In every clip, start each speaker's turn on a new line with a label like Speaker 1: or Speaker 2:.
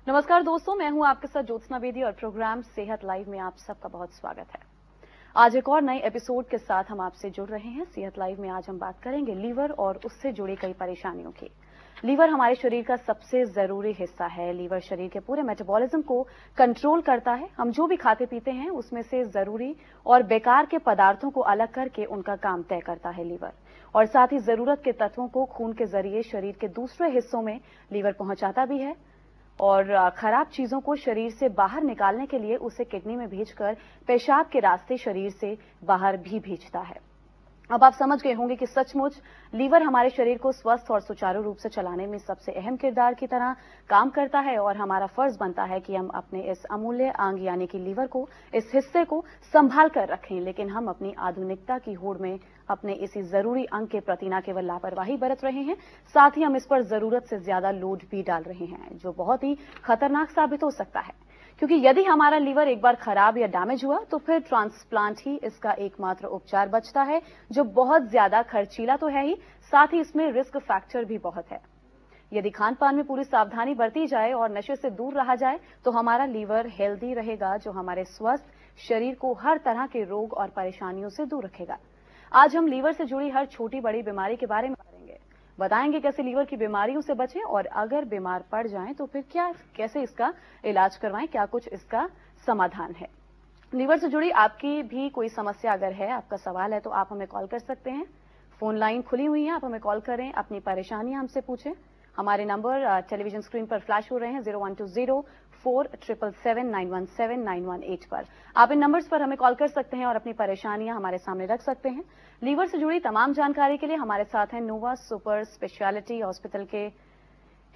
Speaker 1: नमस्कार दोस्तों, मैं हूं आपके साथ ज्योत्सना बेदी और प्रोग्राम सेहत लाइव में आप सबका बहुत स्वागत है। आज एक और नए एपिसोड के साथ हम आपसे जुड़ रहे हैं। सेहत लाइव में आज हम बात करेंगे लीवर और उससे जुड़ी कई परेशानियों की। लीवर हमारे शरीर का सबसे जरूरी हिस्सा है। लीवर शरीर के पूरे मेटाबॉलिज्म को कंट्रोल करता है। हम जो भी खाते पीते हैं उसमें से जरूरी और बेकार के पदार्थों को अलग करके उनका काम तय करता है लीवर, और साथ ही जरूरत के तत्वों को खून के जरिए शरीर के दूसरे हिस्सों में लीवर पहुंचाता भी है और खराब चीजों को शरीर से बाहर निकालने के लिए उसे किडनी में भेजकर पेशाब के रास्ते शरीर से बाहर भी भेजता है। अब आप समझ गए होंगे कि सचमुच लीवर हमारे शरीर को स्वस्थ और सुचारू रूप से चलाने में सबसे अहम किरदार की तरह काम करता है और हमारा फर्ज बनता है कि हम अपने इस अमूल्य अंग यानी कि लीवर को, इस हिस्से को संभाल कर रखें। लेकिन हम अपनी आधुनिकता की होड़ में अपने इसी जरूरी अंग के प्रति न केवल लापरवाही बरत रहे हैं, साथ ही हम इस पर जरूरत से ज्यादा लोड भी डाल रहे हैं, जो बहुत ही खतरनाक साबित हो सकता है। क्योंकि यदि हमारा लीवर एक बार खराब या डैमेज हुआ तो फिर ट्रांसप्लांट ही इसका एकमात्र उपचार बचता है, जो बहुत ज्यादा खर्चीला तो है ही, साथ ही इसमें रिस्क फैक्टर भी बहुत है। यदि खान पान में पूरी सावधानी बरती जाए और नशे से दूर रहा जाए तो हमारा लीवर हेल्दी रहेगा, जो हमारे स्वस्थ शरीर को हर तरह के रोग और परेशानियों से दूर रखेगा। आज हम लीवर से जुड़ी हर छोटी बड़ी बीमारी के बारे में बताएंगे, कैसे लीवर की बीमारियों से बचें और अगर बीमार पड़ जाएं तो फिर कैसे इसका इलाज करवाएं, क्या कुछ इसका समाधान है। लीवर से जुड़ी आपकी भी कोई समस्या अगर है, आपका सवाल है, तो आप हमें कॉल कर सकते हैं। फोन लाइन खुली हुई है, आप हमें कॉल करें, अपनी परेशानियां हमसे पूछें। हमारे नंबर टेलीविजन स्क्रीन पर फ्लैश हो रहे हैं 01204777917918 पर। आप इन नंबर्स पर हमें कॉल कर सकते हैं और अपनी परेशानियां हमारे सामने रख सकते हैं। लीवर से जुड़ी तमाम जानकारी के लिए हमारे साथ हैं नोवा सुपर स्पेशलिटी हॉस्पिटल के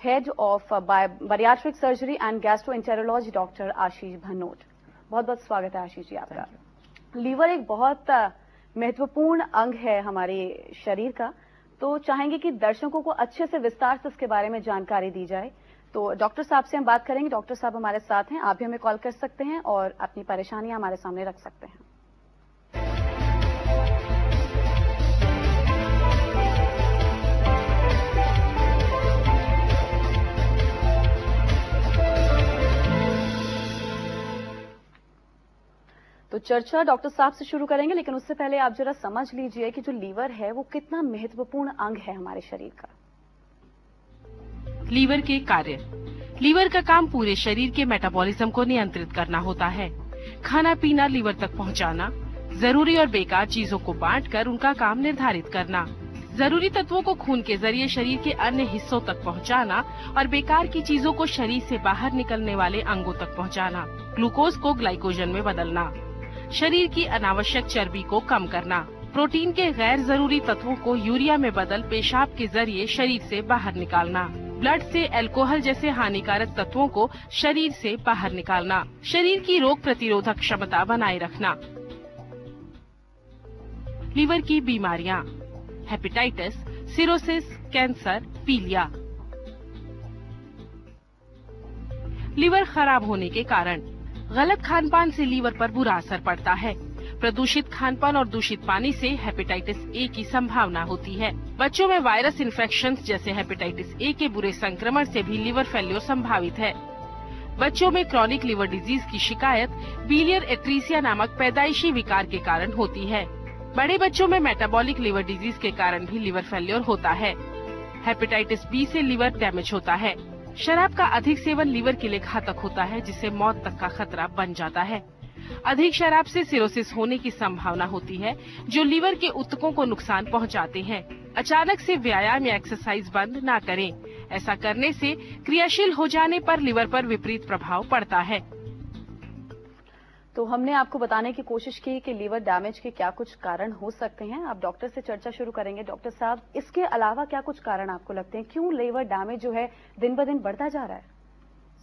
Speaker 1: head of bariatric surgery and gastroenterology doctor Ashish Bhanot. बहुत बहुत स्वागत है आशीष जी आपका। लीवर एक बहुत महत्वपूर्ण अंग है हमारे शरीर का, तो चाहेंगे कि दर्शकों को अच्छे से विस्तार से इसके बारे में जानकारी दी जाए। तो डॉक्टर साहब से हम बात करेंगे। डॉक्टर साहब हमारे साथ हैं, आप भी हमें कॉल कर सकते हैं और अपनी परेशानियां हमारे सामने रख सकते हैं। तो चर्चा डॉक्टर साहब से शुरू करेंगे, लेकिन उससे पहले आप जरा समझ लीजिए कि जो लीवर है वो कितना महत्वपूर्ण अंग है हमारे शरीर का।
Speaker 2: लीवर के कार्य। लीवर का काम पूरे शरीर के मेटाबॉलिज्म को नियंत्रित करना होता है। खाना पीना लीवर तक पहुंचाना, जरूरी और बेकार चीजों को बांटकर उनका काम निर्धारित करना, जरूरी तत्वों को खून के जरिए शरीर के अन्य हिस्सों तक पहुंचाना और बेकार की चीजों को शरीर से बाहर निकलने वाले अंगों तक पहुंचाना, ग्लूकोज को ग्लाइकोजन में बदलना, शरीर की अनावश्यक चर्बी को कम करना, प्रोटीन के गैर जरूरी तत्वों को यूरिया में बदल पेशाब के जरिए शरीर से बाहर निकालना, ब्लड से अल्कोहल जैसे हानिकारक तत्वों को शरीर से बाहर निकालना, शरीर की रोग प्रतिरोधक क्षमता बनाए रखना। लीवर की बीमारियां: हेपेटाइटिस, सिरोसिस, कैंसर, पीलिया। लीवर खराब होने के कारण: गलत खानपान से लीवर पर बुरा असर पड़ता है। प्रदूषित खानपान और दूषित पानी से हेपेटाइटिस ए की संभावना होती है। बच्चों में वायरस इन्फेक्शन जैसे हेपेटाइटिस ए के बुरे संक्रमण से भी लीवर फेल्योर संभावित है। बच्चों में क्रॉनिक लीवर डिजीज की शिकायत बिलियर एट्रीसिया नामक पैदाइशी विकार के कारण होती है। बड़े बच्चों में मेटाबॉलिक लीवर डिजीज के कारण भी लीवर फेल्योर होता है। हेपेटाइटिस बी से लीवर डैमेज होता है। शराब का अधिक सेवन लीवर के लिए घातक होता है, जिससे मौत तक का खतरा बन जाता है। अधिक शराब से सिरोसिस होने की संभावना होती है, जो लीवर के ऊतकों को नुकसान पहुंचाते हैं। अचानक से व्यायाम या एक्सरसाइज बंद ना करें। ऐसा करने से क्रियाशील हो जाने पर लीवर पर विपरीत प्रभाव पड़ता है।
Speaker 1: तो हमने आपको बताने की कोशिश की कि लीवर डैमेज के क्या कुछ कारण हो सकते हैं। अब डॉक्टर से चर्चा शुरू करेंगे। डॉक्टर साहब, इसके अलावा क्या कुछ कारण आपको लगते हैं, क्यों लीवर डैमेज जो है दिन ब दिन बढ़ता जा रहा है?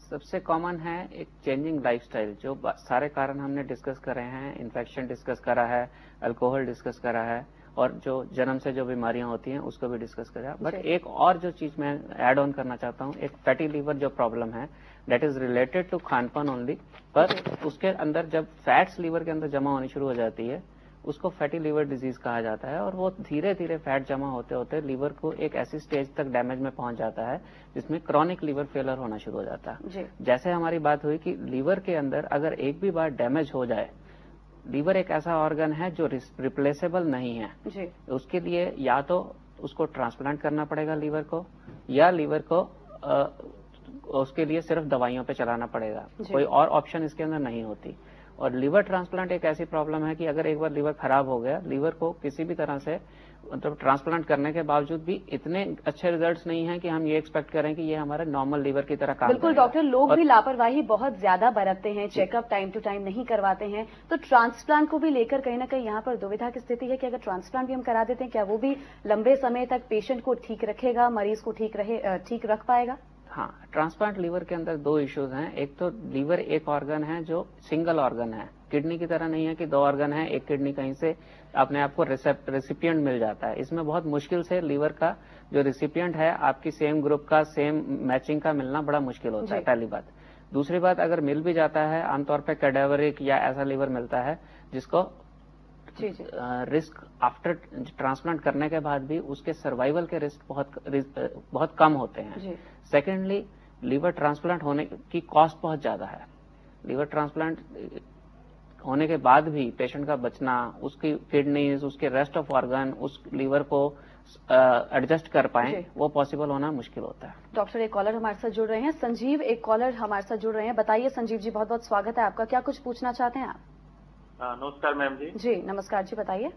Speaker 3: सबसे कॉमन है एक चेंजिंग लाइफस्टाइल। जो सारे कारण हमने डिस्कस करे हैं, इन्फेक्शन डिस्कस करा है, अल्कोहल डिस्कस करा है, और जो जन्म से जो बीमारियां होती हैं उसको भी डिस्कस करा। बट एक और जो चीज मैं ऐड ऑन करना चाहता हूं, एक फैटी लीवर जो प्रॉब्लम है, दैट इज रिलेटेड टू खान पान ओनली, पर उसके अंदर जब फैट्स लीवर के अंदर जमा होनी शुरू हो जाती है उसको फैटी लीवर डिजीज कहा जाता है, और वो धीरे धीरे फैट जमा होते होते लीवर को एक ऐसी स्टेज तक डैमेज में पहुंच जाता है जिसमें क्रॉनिक लीवर फेलर होना शुरू हो जाता है। जैसे हमारी बात हुई कि लीवर के अंदर अगर एक भी बार डैमेज हो जाए, लीवर एक ऐसा ऑर्गन है जो रिप्लेसेबल नहीं है जी। उसके लिए या तो उसको ट्रांसप्लांट करना पड़ेगा लीवर को, या लीवर को उसके लिए सिर्फ दवाइयों पे चलाना पड़ेगा, कोई और ऑप्शन इसके अंदर नहीं होती। और लीवर ट्रांसप्लांट एक ऐसी प्रॉब्लम है कि अगर एक बार लीवर खराब हो गया, लीवर को किसी भी तरह से मतलब ट्रांसप्लांट करने के बावजूद भी इतने अच्छे रिजल्ट्स नहीं हैं कि हम ये एक्सपेक्ट करें कि ये हमारे नॉर्मल लीवर की तरह काम
Speaker 1: बिल्कुल डॉक्टर, लोग भी लापरवाही बहुत ज्यादा बरतते हैं, चेकअप टाइम टू टाइम नहीं करवाते हैं, तो ट्रांसप्लांट को भी लेकर कहीं ना कहीं यहाँ पर दुविधा की स्थिति है कि अगर ट्रांसप्लांट भी हम करा देते हैं, क्या वो भी लंबे समय तक पेशेंट को ठीक रखेगा, मरीज को ठीक रख पाएगा?
Speaker 3: हाँ, ट्रांसप्लांट लीवर के अंदर दो इश्यूज हैं। एक तो लीवर एक ऑर्गन है जो सिंगल ऑर्गन है, किडनी की तरह नहीं है कि दो ऑर्गन है, एक किडनी कहीं से अपने आप को रेसिपिएंट मिल जाता है। इसमें बहुत मुश्किल से लीवर का जो रेसिपिएंट है आपकी सेम ग्रुप का, सेम मैचिंग का मिलना बड़ा मुश्किल होता है, पहली बात। दूसरी बात, अगर मिल भी जाता है आमतौर पर कैडेवरिक या ऐसा लीवर मिलता है जिसको रिस्क आफ्टर ट्रांसप्लांट करने के बाद भी उसके सर्वाइवल के रिस्क बहुत कम होते हैं। सेकेंडली, लीवर ट्रांसप्लांट होने की कॉस्ट बहुत ज्यादा है। लीवर ट्रांसप्लांट होने के बाद भी पेशेंट का बचना, उसकी किडनीज, उसके रेस्ट ऑफ ऑर्गन उस लीवर को एडजस्ट कर पाए, वो पॉसिबल होना मुश्किल होता है।
Speaker 1: डॉक्टर, एक कॉलर हमारे साथ जुड़ रहे हैं, संजीव एक कॉलर हमारे साथ जुड़ रहे हैं। बताइए संजीव जी, बहुत बहुत स्वागत है आपका, क्या कुछ पूछना चाहते हैं आप?
Speaker 4: नमस्कार मैम जी।
Speaker 1: जी नमस्कार जी, बताइए।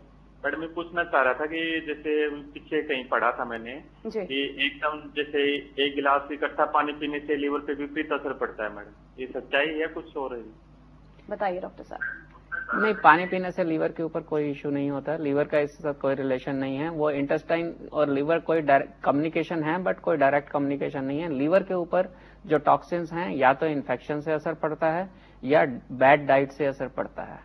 Speaker 4: मैडम, मैं पूछना चाह रहा था कि जैसे पीछे कहीं पढ़ा था मैंने कि एकदम जैसे एक गिलास इकट्ठा पानी पीने से लीवर पे विपरीत असर पड़ता है, मैडम ये सच्चाई है कुछ और है?
Speaker 1: बताइए डॉक्टर साहब।
Speaker 3: नहीं, पानी पीने से लीवर के ऊपर कोई इश्यू नहीं होता, लीवर का इसके साथ कोई रिलेशन नहीं है। वो इंटेस्टाइन और लीवर कोई डायरेक्ट कम्युनिकेशन है, बट कोई डायरेक्ट कम्युनिकेशन नहीं है। लीवर के ऊपर जो टॉक्सिन्स हैं या तो इन्फेक्शन से असर पड़ता है या बैड डाइट से असर पड़ता है,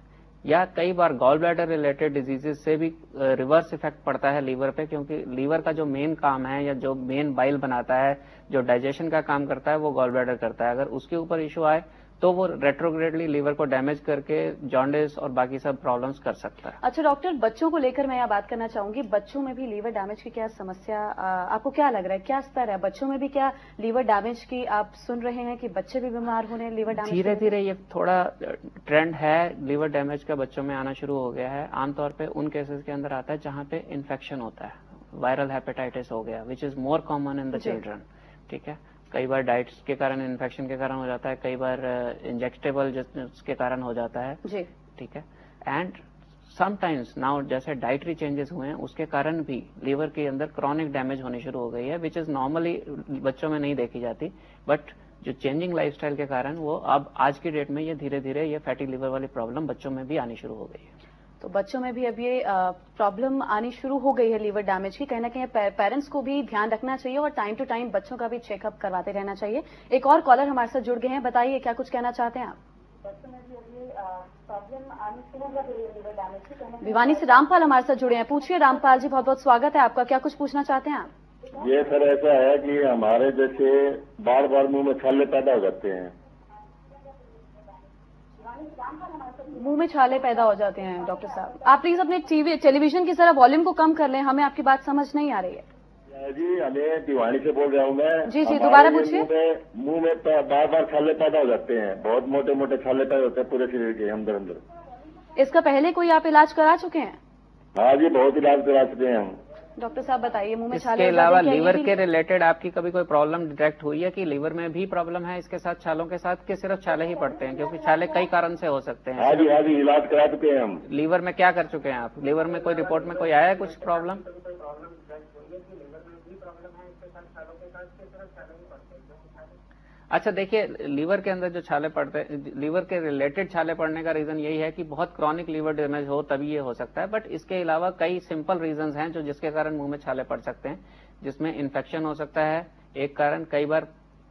Speaker 3: या कई बार गॉल ब्लैडर रिलेटेड डिजीजेस से भी रिवर्स इफेक्ट पड़ता है लीवर पे, क्योंकि लीवर का जो मेन काम है या जो मेन बाइल बनाता है, जो डाइजेशन का काम करता है, वो गॉल ब्लैडर करता है। अगर उसके ऊपर इश्यू आए तो वो रेट्रोग्रेडली लीवर को डैमेज करके जॉन्डिस और बाकी सब प्रॉब्लम्स कर सकता है।
Speaker 1: अच्छा डॉक्टर, बच्चों को लेकर मैं यहाँ बात करना चाहूंगी, बच्चों में भी लीवर डैमेज की क्या समस्या, आपको क्या लग रहा है, क्या स्तर है बच्चों में भी? क्या लीवर डैमेज की आप सुन रहे हैं कि बच्चे भी बीमार होने लीवर डैमेज?
Speaker 3: धीरे धीरे ये थोड़ा ट्रेंड है, लीवर डैमेज का बच्चों में आना शुरू हो गया है। आमतौर पर उन केसेस के अंदर आता है जहाँ पे इन्फेक्शन होता है, वायरल हेपेटाइटिस हो गया, which is more common in the children. ठीक है, कई बार डाइट्स के कारण, इन्फेक्शन के कारण हो जाता है, कई बार इंजेक्टेबल के कारण हो जाता है जी। ठीक है, एंड समटाइम्स नाउ जैसे डाइटरी चेंजेस हुए हैं उसके कारण भी लीवर के अंदर क्रॉनिक डैमेज होनी शुरू हो गई है, विच इज नॉर्मली बच्चों में नहीं देखी जाती, बट जो चेंजिंग लाइफस्टाइल के कारण वो अब आज की डेट में ये धीरे धीरे ये फैटी लीवर वाली प्रॉब्लम बच्चों में भी आनी शुरू हो गई है।
Speaker 1: तो बच्चों में भी अब ये प्रॉब्लम आनी शुरू हो गई है लीवर डैमेज की, कहीं ना कहीं पेरेंट्स को भी ध्यान रखना चाहिए और टाइम टू टाइम बच्चों का भी चेकअप करवाते रहना चाहिए। एक और कॉलर हमारे साथ जुड़ गए हैं, बताइए क्या कुछ कहना चाहते हैं आप? बच्चों में भी अब ये प्रॉब्लम आनी शुरू हो गई है लीवर डैमेज की। भिवानी से रामपाल हमारे साथ जुड़े हैं, पूछिए रामपाल जी, बहुत बहुत स्वागत है आपका, क्या कुछ पूछना चाहते हैं आप?
Speaker 5: ये सर ऐसा है कि हमारे जैसे बार बार मुंह में छाले पैदा हो जाते हैं।
Speaker 1: मुंह में छाले पैदा हो जाते हैं डॉक्टर साहब, आप प्लीज अपने टेलीविजन की जरा वॉल्यूम को कम कर लें, हमें आपकी बात समझ नहीं आ रही है।
Speaker 5: जी, हमें भिवानी से बोल रहा हूँ मैं।
Speaker 1: जी जी, दोबारा पूछिए।
Speaker 5: मुंह में बार बार छाले पैदा हो जाते हैं, बहुत मोटे मोटे छाले पैदा होते हैं पूरे शरीर के अंदर अंदर।
Speaker 1: इसका पहले कोई आप इलाज करा चुके हैं?
Speaker 5: हाँ जी, बहुत इलाज करा चुके हैं हम।
Speaker 1: डॉक्टर साहब बताइए, मुंह में छाले।
Speaker 3: इसके अलावा लीवर के रिलेटेड आपकी कभी कोई प्रॉब्लम डिटेक्ट हुई है कि लीवर में भी प्रॉब्लम है इसके साथ, छालों के साथ, कि सिर्फ छाले ही पड़ते हैं? क्योंकि छाले कई कारण से हो सकते हैं।
Speaker 5: हाँ जी, इलाज करा चुके हैं हम।
Speaker 3: लीवर में क्या कर चुके हैं आप? लीवर में कोई रिपोर्ट में कोई आया है कुछ प्रॉब्लम? अच्छा देखिए, लीवर के अंदर जो छाले पड़ते हैं, लीवर के रिलेटेड छाले पड़ने का रीजन यही है कि बहुत क्रॉनिक लीवर डैमेज हो तभी ये हो सकता है, बट इसके अलावा कई सिंपल रीजंस हैं जो जिसके कारण मुंह में छाले पड़ सकते हैं, जिसमें इन्फेक्शन हो सकता है एक कारण, कई बार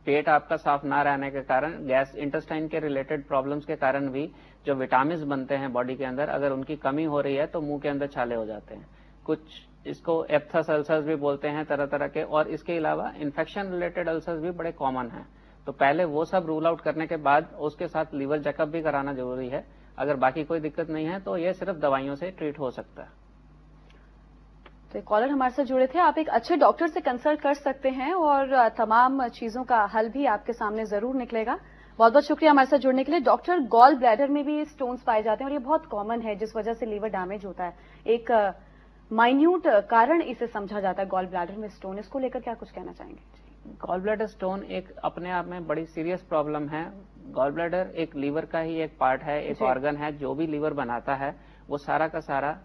Speaker 3: पेट आपका साफ ना रहने के कारण, गैस इंटेस्टाइन के रिलेटेड प्रॉब्लम्स के कारण भी जो विटामिन बनते हैं बॉडी के अंदर, अगर उनकी कमी हो रही है तो मुंह के अंदर छाले हो जाते हैं। कुछ इसको एप्थस अल्सर्स भी बोलते हैं तरह तरह के, और इसके अलावा इन्फेक्शन रिलेटेड अल्सर्स भी बड़े कॉमन हैं। तो पहले वो सब रूल आउट करने के बाद उसके साथ लीवर चेकअप भी कराना जरूरी है। अगर बाकी कोई दिक्कत नहीं है तो ये सिर्फ दवाइयों से ट्रीट हो सकता है।
Speaker 1: तो कॉलर हमारे साथ जुड़े थे। आप एक अच्छे डॉक्टर से कंसल्ट कर सकते हैं और तमाम चीजों का हल भी आपके सामने जरूर निकलेगा। बहुत बहुत शुक्रिया हमारे साथ जुड़ने के लिए। डॉक्टर, गॉल ब्लैडर में भी स्टोन्स पाए जाते हैं और ये बहुत कॉमन है जिस वजह से लीवर डैमेज होता है। एक माइन्यूट कारण इसे समझा जाता है गॉल ब्लैडर में स्टोन, इसको लेकर क्या कुछ कहना चाहेंगे?
Speaker 3: गॉल ब्लैडर स्टोन एक अपने आप में बड़ी सीरियस प्रॉब्लम है। गॉल ब्लैडर एक लीवर का ही एक पार्ट है, एक ऑर्गन है। जो भी लीवर बनाता है वो सारा का सारा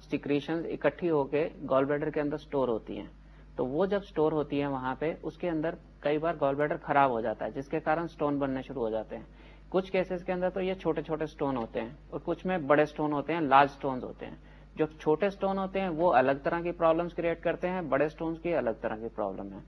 Speaker 3: सिक्रीशंस इकट्ठी होके गॉल ब्लैडर के अंदर स्टोर होती हैं। तो वो जब स्टोर होती है वहां पे, उसके अंदर कई बार गॉल ब्लैडर खराब हो जाता है, जिसके कारण स्टोन बनने शुरू हो जाते हैं। कुछ केसेस के अंदर तो ये छोटे छोटे स्टोन होते हैं और कुछ में बड़े स्टोन होते हैं, लार्ज स्टोन होते हैं। जो छोटे स्टोन होते हैं वो अलग तरह की प्रॉब्लम्स क्रिएट करते हैं, बड़े स्टोन की अलग तरह की प्रॉब्लम है।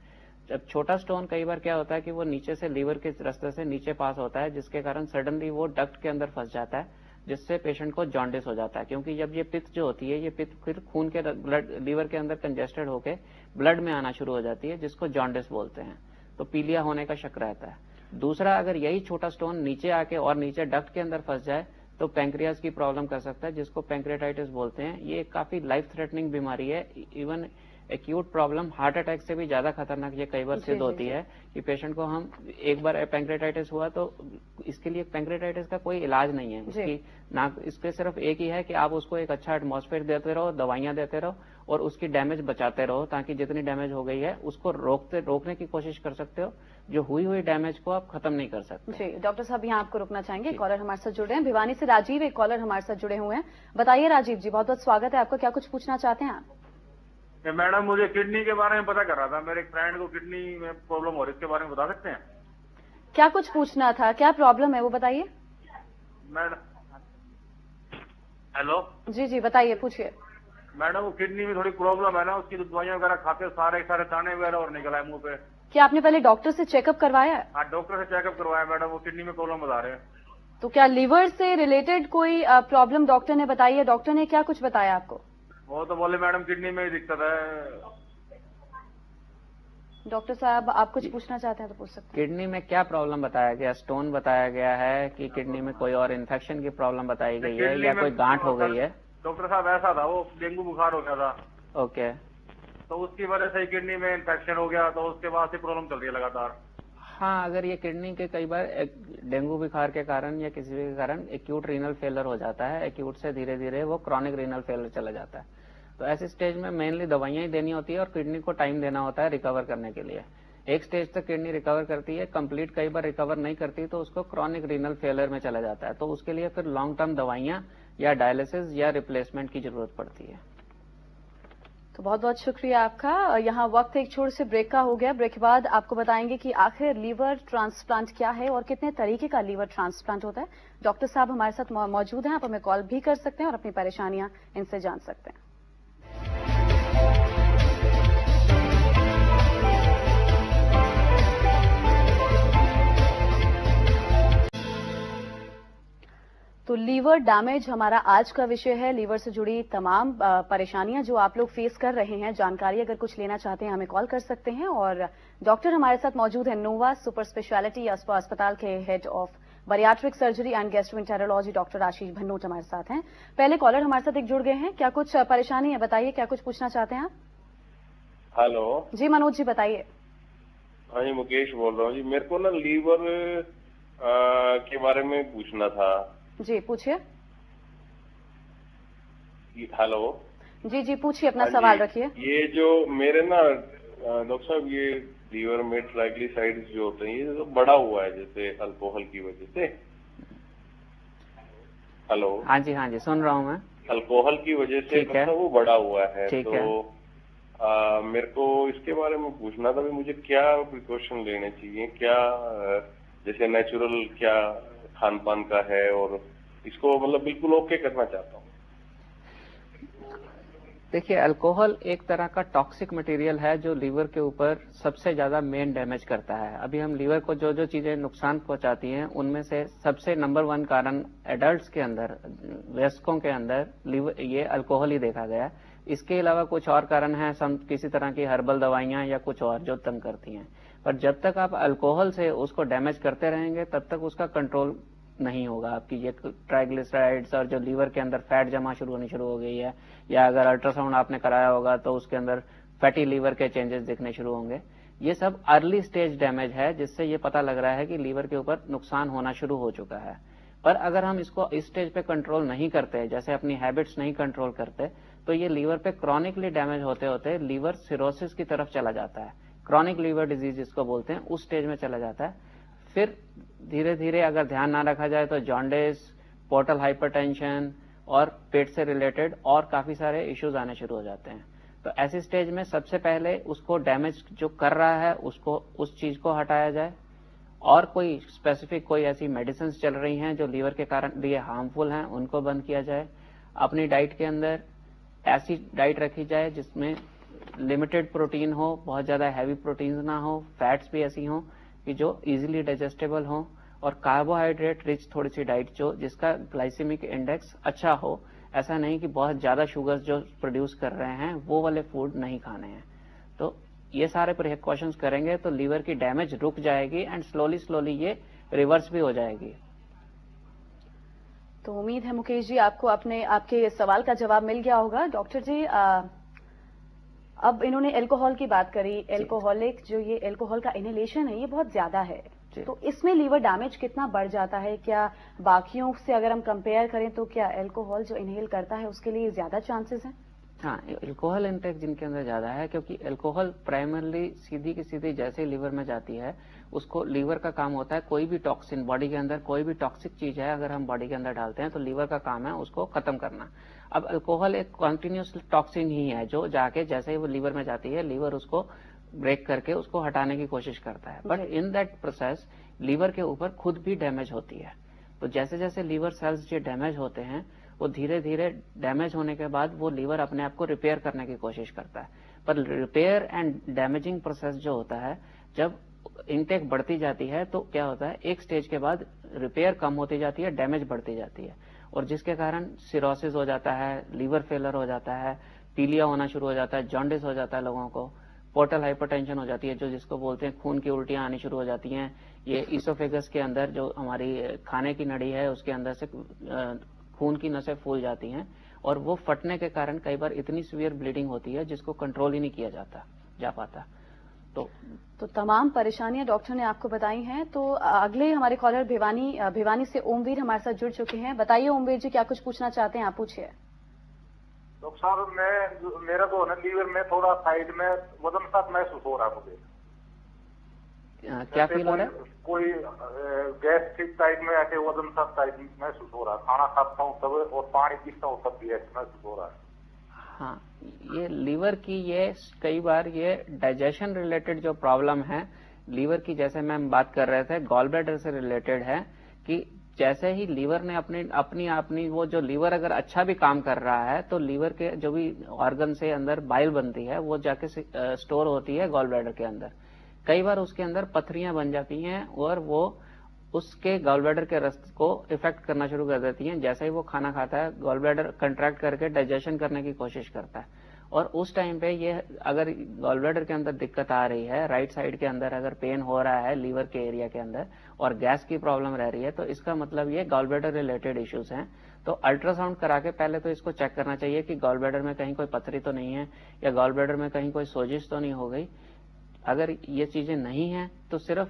Speaker 3: जब छोटा स्टोन कई बार क्या होता है कि वो नीचे से लीवर के रास्ते से नीचे पास होता है, जिसके कारण सडनली वो डक्ट के अंदर फंस जाता है, जिससे पेशेंट को जॉन्डिस हो जाता है। क्योंकि जब ये पित्त जो होती है, ये पित्त फिर खून के ब्लड लीवर के अंदर कंजेस्टेड होके ब्लड में आना शुरू हो जाती है, जिसको जॉन्डिस बोलते हैं। तो पीलिया होने का शक रहता है। दूसरा, अगर यही छोटा स्टोन नीचे आके और नीचे डक्ट के अंदर फंस जाए तो पैंक्रियाज की प्रॉब्लम कर सकता है, जिसको पैंक्रियाटाइटिस बोलते हैं। ये काफी लाइफ थ्रेटनिंग बीमारी है। Even acute problem heart attack से भी ज्यादा खतरनाक ये कई बार सिद्ध होती है कि पेशेंट को हम एक बार पैंक्रियाटाइटिस हुआ तो इसके लिए पैंक्रियाटाइटिस का कोई इलाज नहीं है। इसकी ना इसके सिर्फ एक ही है कि आप उसको एक अच्छा एटमॉस्फेयर देते रहो, दवाइयां देते रहो और उसकी डैमेज बचाते रहो, ताकि जितनी डैमेज हो गई है उसको रोकने की कोशिश कर सकते हो। जो हुई डैमेज को आप खत्म नहीं कर सकते।
Speaker 1: जी डॉक्टर साहब, यहाँ आपको रुकना चाहेंगे। कॉलर हमारे साथ जुड़े हैं भिवानी से राजीव, एक कॉलर हमारे साथ जुड़े हुए हैं। बताइए राजीव जी, बहुत बहुत स्वागत है आपका। क्या कुछ पूछना चाहते हैं आप?
Speaker 5: मैडम, मुझे किडनी के बारे में पता कर रहा था। मेरे एक फ्रेंड को किडनी में प्रॉब्लम हो रही है, इसके बारे में बता सकते हैं?
Speaker 1: क्या कुछ पूछना था, क्या प्रॉब्लम है वो बताइए।
Speaker 5: मैडम, हेलो
Speaker 1: जी जी बताइए, पूछिए।
Speaker 5: मैडम, वो किडनी में थोड़ी प्रॉब्लम है ना, उसकी दवाइयां वगैरह खाते सारे दाने वगैरह और निकला है मुंह पे।
Speaker 1: क्या आपने पहले डॉक्टर से चेकअप करवाया है?
Speaker 5: हाँ, डॉक्टर से चेकअप करवाया मैडम, वो किडनी में प्रॉब्लम बता रहे हैं।
Speaker 1: तो क्या लीवर से रिलेटेड कोई प्रॉब्लम डॉक्टर ने बताई है? डॉक्टर ने क्या कुछ बताया आपको?
Speaker 5: वो तो बोले मैडम किडनी में ही दिक्कत है।
Speaker 1: डॉक्टर साहब, आप कुछ पूछना चाहते हैं तो पूछ सकते हैं।
Speaker 3: किडनी में क्या प्रॉब्लम बताया गया? स्टोन बताया गया है कि किडनी में कोई और इन्फेक्शन की प्रॉब्लम बताई गई है या कोई गांठ हो गई है?
Speaker 5: डॉक्टर साहब, ऐसा था, वो डेंगू बुखार हो गया था।
Speaker 3: ओके,
Speaker 5: तो उसकी वजह से किडनी में इन्फेक्शन हो गया, तो उसके बाद से प्रॉब्लम चल रही है लगातार।
Speaker 3: हाँ, अगर ये किडनी के कई बार डेंगू बुखार के कारण या किसी भी कारण एक्यूट रीनल फेलर हो जाता है, एक्यूट से धीरे धीरे वो क्रॉनिक रीनल फेलर चला जाता है। तो ऐसे स्टेज में मेनली दवाइयां ही देनी होती है और किडनी को टाइम देना होता है रिकवर करने के लिए। एक स्टेज तक किडनी रिकवर करती है, कंप्लीट कई बार रिकवर नहीं करती तो उसको क्रॉनिक रीनल फेलर में चला जाता है। तो उसके लिए फिर लॉन्ग टर्म दवाइयां या डायलिसिस या रिप्लेसमेंट की जरूरत पड़ती है।
Speaker 1: तो बहुत बहुत शुक्रिया आपका। यहाँ वक्त एक छोटे से ब्रेक का हो गया। ब्रेक के बाद आपको बताएंगे कि आखिर लीवर ट्रांसप्लांट क्या है और कितने तरीके का लीवर ट्रांसप्लांट होता है। डॉक्टर साहब हमारे साथ मौजूद हैं, आप हमें कॉल भी कर सकते हैं और अपनी परेशानियां इनसे जान सकते हैं। तो लीवर डैमेज हमारा आज का विषय है। लीवर से जुड़ी तमाम परेशानियां जो आप लोग फेस कर रहे हैं, जानकारी अगर कुछ लेना चाहते हैं हमें कॉल कर सकते हैं। और डॉक्टर हमारे साथ मौजूद है नोवा सुपर स्पेशलिटी अस्पताल के head of bariatric surgery and gastroenterology doctor Ashish Bhanot हमारे साथ हैं। पहले कॉलर हमारे साथ एक जुड़ गए हैं। क्या कुछ परेशानी है, बताइए, क्या कुछ पूछना चाहते हैं आप?
Speaker 5: हेलो
Speaker 1: जी मनोज जी बताइए।
Speaker 5: हाँ जी, मुकेश बोल रहा हूँ जी। मेरे को ना लीवर के बारे में पूछना था। जी
Speaker 1: पूछिए।
Speaker 5: हेलो
Speaker 1: जी जी पूछिए, अपना सवाल रखिए।
Speaker 5: ये जो मेरे ना डॉक्टर साहब, ये लीवर में ट्राइग्लिसराइड्स जो होते हैं ये तो बढ़ा हुआ है जैसे अल्कोहल की वजह से। हेलो,
Speaker 3: हाँ जी सुन रहा हूँ मैं।
Speaker 5: अल्कोहल की वजह से मतलब वो बढ़ा हुआ है। तो मेरे को इसके बारे में पूछना था, मुझे क्या प्रिकॉशन लेने चाहिए, क्या जैसे नेचुरल क्या खान पान का है, और इसको मतलब बिल्कुल ओके करना चाहता हूँ।
Speaker 3: देखिए, अल्कोहल एक तरह का टॉक्सिक मटेरियल है जो लीवर के ऊपर सबसे ज्यादा मेन डैमेज करता है। अभी हम लीवर को जो जो चीजें नुकसान पहुंचाती हैं उनमें से सबसे नंबर 1 कारण एडल्ट्स के अंदर, वयस्कों के अंदर लीवर ये अल्कोहल ही देखा गया। इसके अलावा कुछ और कारण है, किसी तरह की हर्बल दवाइयां या कुछ और जो तंग करती हैं। पर जब तक आप अल्कोहल से उसको डैमेज करते रहेंगे तब तक उसका कंट्रोल नहीं होगा। आपकी ये ट्राइग्लिसराइड्स और जो लीवर के अंदर फैट जमा होनी शुरू हो गई है, या अगर अल्ट्रासाउंड आपने कराया होगा तो उसके अंदर फैटी लीवर के चेंजेस दिखने शुरू होंगे। ये सब अर्ली स्टेज डैमेज है, जिससे ये पता लग रहा है कि लीवर के ऊपर नुकसान होना शुरू हो चुका है। पर अगर हम इसको इस स्टेज पे कंट्रोल नहीं करते, जैसे अपनी हैबिट्स नहीं कंट्रोल करते, तो ये लीवर पे क्रॉनिकली डैमेज होते होते लीवर सिरोसिस की तरफ चला जाता है। क्रॉनिक लीवर डिजीज जिसको बोलते हैं, उस स्टेज में चला जाता है। फिर धीरे धीरे अगर ध्यान ना रखा जाए तो जॉन्डिस, पोर्टल हाइपरटेंशन और पेट से रिलेटेड और काफी सारे इश्यूज आने शुरू हो जाते हैं। तो ऐसी स्टेज में सबसे पहले उसको डैमेज जो कर रहा है उसको, उस चीज को हटाया जाए, और कोई स्पेसिफिक कोई ऐसी मेडिसिन चल रही हैं जो लीवर के कारण लिए हार्मफुल हैं, उनको बंद किया जाए। अपनी डाइट के अंदर ऐसी डाइट रखी जाए जिसमें लिमिटेड प्रोटीन हो, बहुत ज्यादा हैवी प्रोटीन ना हो, फैट्स भी ऐसी हो कि जो इजीली डाइजेस्टेबल हो, और कार्बोहाइड्रेट रिच थोड़ी सी डाइट जो जिसका ग्लाइसेमिक इंडेक्स अच्छा हो। ऐसा नहीं कि बहुत ज्यादा शुगर्स जो प्रोड्यूस कर रहे हैं वो वाले फूड नहीं खाने हैं। तो ये सारे प्रिकॉशंस करेंगे तो लीवर की डैमेज रुक जाएगी एंड स्लोली ये रिवर्स भी हो जाएगी।
Speaker 1: तो उम्मीद है मुकेश जी आपको आपके सवाल का जवाब मिल गया होगा। डॉक्टर जी, अब इन्होंने अल्कोहल की बात करी। अल्कोहलिक जो ये अल्कोहल का इनहेलेशन है ये बहुत ज्यादा है, तो इसमें लीवर डैमेज कितना बढ़ जाता है? क्या बाकियों से अगर हम कंपेयर करें तो क्या अल्कोहल जो इनहेल करता है उसके लिए ज्यादा चांसेस हैं?
Speaker 3: हाँ, अल्कोहल इंटेक जिनके अंदर ज्यादा है, क्योंकि अल्कोहल प्राइमरली सीधी की सीधी जैसे ही लीवर में जाती है, उसको लीवर का काम होता है कोई भी टॉक्सिन बॉडी के अंदर, कोई भी टॉक्सिक चीज है अगर हम बॉडी के अंदर डालते हैं तो लीवर का काम है उसको खत्म करना। अब अल्कोहल एक कॉन्टिन्यूस टॉक्सिन ही है जो जाके जैसे ही वो लीवर में जाती है, लीवर उसको ब्रेक करके उसको हटाने की कोशिश करता है। But in that process liver के ऊपर खुद भी डैमेज होती है। तो जैसे जैसे लीवर सेल्स जो डैमेज होते हैं वो धीरे धीरे डैमेज होने के बाद वो लीवर अपने आप को रिपेयर करने की कोशिश करता है। पर रिपेयर एंड डैमेजिंग प्रोसेस जो होता है, जब इनटेक बढ़ती जाती है तो क्या होता है, एक स्टेज के बाद रिपेयर कम होती जाती है, डैमेज बढ़ती जाती है, और जिसके कारण सिरोसिस हो जाता है, लीवर फेलर हो जाता है, पीलिया होना शुरू हो जाता है, जॉन्डिस हो जाता है लोगों को, पोर्टल हाइपरटेंशन हो जाती है जो जिसको बोलते हैं खून की उल्टियां आनी शुरू हो जाती हैं। ये इसोफेगस के अंदर जो हमारी खाने की नड़ी है उसके अंदर से खून की नसें फूल जाती हैं, और वो फटने के कारण कई बार इतनी सीवियर ब्लीडिंग होती है जिसको कंट्रोल ही नहीं किया जा पाता। तो
Speaker 1: तमाम परेशानियां डॉक्टर ने आपको बताई हैं। तो अगले हमारे कॉलर भिवानी से ओमवीर हमारे साथ जुड़ चुके हैं। बताइए ओमवीर जी, क्या कुछ पूछना चाहते हैं? आप पूछिए।
Speaker 6: डॉक्टर साहब, मेरा तो है लीवर में थोड़ा साइड में वजन सा महसूस हो रहा है मुझे।
Speaker 3: क्या फील हो रहा है?
Speaker 6: कोई गैस ठीक टाइप में ऐसे वजन सा टाइप महसूस हो रहा है। खाना खाता हूँ तब और पानी पीता हूँ तब भी ऐसे महसूस हो रहा है।
Speaker 3: हाँ, ये लीवर की ये कई बार ये डाइजेशन रिलेटेड जो प्रॉब्लम है लीवर की, जैसे मैम बात कर रहे थे, गॉल ब्लैडर से रिलेटेड है कि जैसे ही लीवर ने अपनी वो जो लीवर अगर अच्छा भी काम कर रहा है तो लीवर के जो भी ऑर्गन से अंदर बाइल बनती है वो जाके स्टोर होती है गॉल ब्लैडर के अंदर। कई बार उसके अंदर पथरियां बन जाती हैं और वो उसके गॉल ब्लैडर के रस्त को इफेक्ट करना शुरू कर देती हैं। जैसे ही वो खाना खाता है गॉल ब्लैडर कंट्रैक्ट करके डाइजेशन करने की कोशिश करता है, और उस टाइम पे ये अगर गॉल ब्लैडर के अंदर दिक्कत आ रही है, राइट साइड के अंदर अगर पेन हो रहा है लीवर के एरिया के अंदर और गैस की प्रॉब्लम रह रही है, तो इसका मतलब ये गॉल ब्लैडर रिलेटेड इश्यूज हैं। तो अल्ट्रासाउंड करा के पहले तो इसको चेक करना चाहिए कि गॉल ब्लैडर में कहीं कोई पथरी तो नहीं है या गॉल ब्लैडर में कहीं कोई सोजिश तो नहीं हो गई। अगर ये चीजें नहीं है तो सिर्फ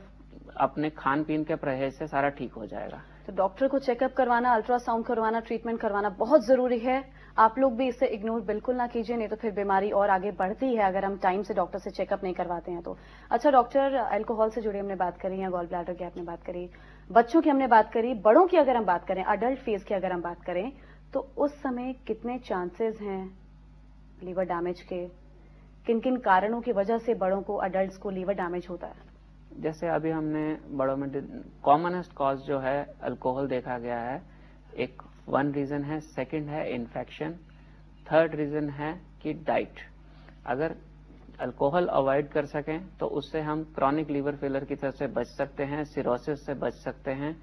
Speaker 3: अपने खान पीन के परहेज से सारा ठीक हो जाएगा।
Speaker 1: तो डॉक्टर को चेकअप करवाना, अल्ट्रासाउंड करवाना, ट्रीटमेंट करवाना बहुत जरूरी है। आप लोग भी इसे इग्नोर बिल्कुल ना कीजिए, नहीं तो फिर बीमारी और आगे बढ़ती है अगर हम टाइम से डॉक्टर से चेकअप नहीं करवाते हैं तो। अच्छा डॉक्टर, अल्कोहल से जुड़े हमने बात करी है, गॉल ब्लैडर की आपने बात करी, बच्चों की हमने बात करी, बड़ों की अगर हम बात करें, अडल्ट फेज की अगर हम बात करें, तो उस समय कितने चांसेस हैं लीवर डैमेज के? किन किन कारणों की वजह से बड़ों को, अडल्ट को लीवर डैमेज होता है?
Speaker 3: जैसे अभी हमने बड़ों में कॉमनेस्ट कॉज जो है अल्कोहल देखा गया है, एक वन रीजन है, सेकंड है इन्फेक्शन, थर्ड रीजन है कि डाइट। अगर अल्कोहल अवॉइड कर सकें तो उससे हम क्रॉनिक लीवर फेलर की तरफ से बच सकते हैं, सिरोसिस से बच सकते हैं,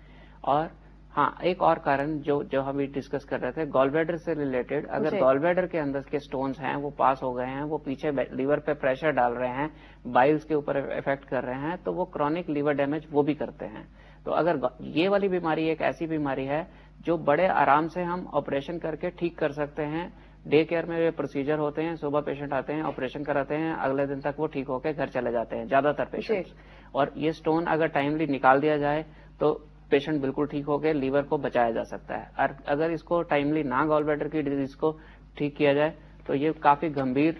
Speaker 3: और हाँ, एक और कारण जो हम डिस्कस कर रहे थे गॉल ब्लैडर से रिलेटेड, अगर गॉल ब्लैडर के अंदर के स्टोन्स हैं वो पास हो गए हैं, वो पीछे लीवर पे प्रेशर डाल रहे हैं, बाइल्स के ऊपर इफेक्ट कर रहे हैं, तो वो क्रॉनिक लीवर डैमेज वो भी करते हैं। तो अगर ये वाली बीमारी एक ऐसी बीमारी है जो बड़े आराम से हम ऑपरेशन करके ठीक कर सकते हैं। डे केयर में ये प्रोसीजर होते हैं, सुबह पेशेंट आते हैं, ऑपरेशन कराते हैं, अगले दिन तक वो ठीक होकर घर चले जाते हैं ज्यादातर पेशेंट। और ये स्टोन अगर टाइमली निकाल दिया जाए तो पेशेंट बिल्कुल ठीक होकर लीवर को बचाया जा सकता है। और अगर इसको टाइमली ना गॉल ब्लैडर की डिजीज को ठीक किया जाए तो ये काफी गंभीर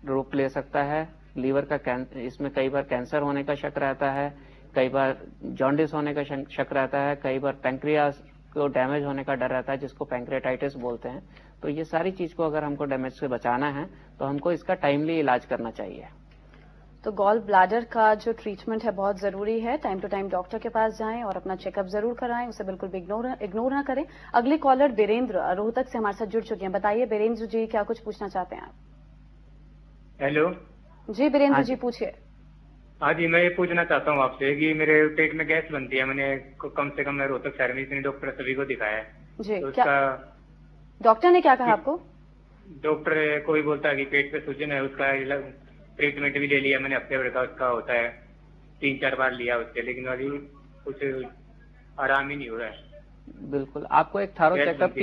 Speaker 3: रूप ले सकता है। लीवर का इसमें कई बार कैंसर होने का शक रहता है, कई बार जॉन्डिस होने का शक रहता है, कई बार पैंक्रियास को डैमेज होने का डर रहता है जिसको पैंक्रियाटाइटिस बोलते हैं। तो ये सारी चीज को अगर हमको डैमेज से बचाना है तो हमको इसका टाइमली इलाज करना चाहिए।
Speaker 1: तो गॉल ब्लैडर का जो ट्रीटमेंट है बहुत जरूरी है। टाइम टू टाइम डॉक्टर के पास जाएं और अपना चेकअप जरूर कराएं, उसे बिल्कुल भी इग्नोर ना करें। अगले कॉलर बीरेंद्र रोहतक से हमारे साथ जुड़ चुके हैं। बताइए बीरेंद्र जी, क्या कुछ पूछना चाहते हैं आप?
Speaker 7: हेलो
Speaker 1: जी बीरेंद्र जी, पूछिए।
Speaker 7: हाँ जी, मैं ये पूछना चाहता हूँ आपसे कि मेरे पेट में गैस बनती है। मैंने कम से कम मैं रोहतक शहर में इतने डॉक्टर सभी को दिखाया है
Speaker 1: जी।
Speaker 7: तो
Speaker 1: क्या डॉक्टर ने क्या कहा आपको?
Speaker 7: डॉक्टर कोई बोलता है कि पेट पे सूजन है, उसका ट्रीटमेंट भी ले लिया मैंने, हफ्ते भर का उसका होता है, 3-4 बार लिया उसके, लेकिन अभी कुछ आराम ही नहीं हो रहा है।
Speaker 3: बिल्कुल, आपको एक थारो चेकअप